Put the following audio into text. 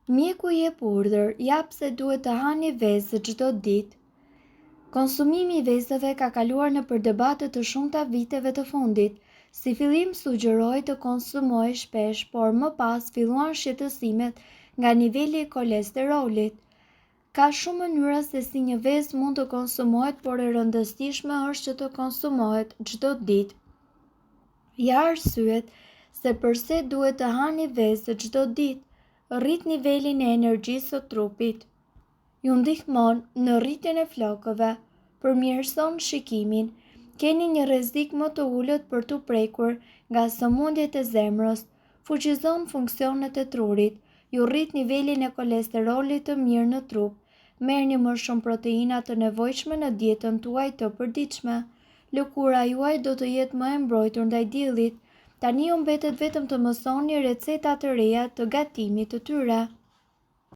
Mjeku i jep urdhër, jap se duhet të hani vezë çdo ditë. Konsumimi i vezëve ka kaluar nëpër debate të shumta viteve të fundit. Si fillim sugjeroi të konsumoj shpesh, por më pas filluan shqetësimet nga niveli i kolesterolit. Ka shumë mënyra se si një vezë mund të konsumohet, por e rëndësishme është që të konsumohet çdo ditë. Ja arsyet se pse duhet të hani vezë çdo ditë. Rrit nivelin e energjisë së trupit. Ju ndihmon në rritjen e flokëve, përmirëson shikimin, keni një rrezik më të ulët për t'u prekur nga sëmundjet e zemrës, fuqizon funksionet e trurit, ju rrit nivelin e kolesterolit të mirë në trup, merrni më shumë proteina të nevojshme në dietën tuaj të përditshme. Lëkura juaj do të jetë më e mbrojtur ndaj diellit. Tani ju mbetet vetëm të mësoni receta të reja të gatimit të tyre.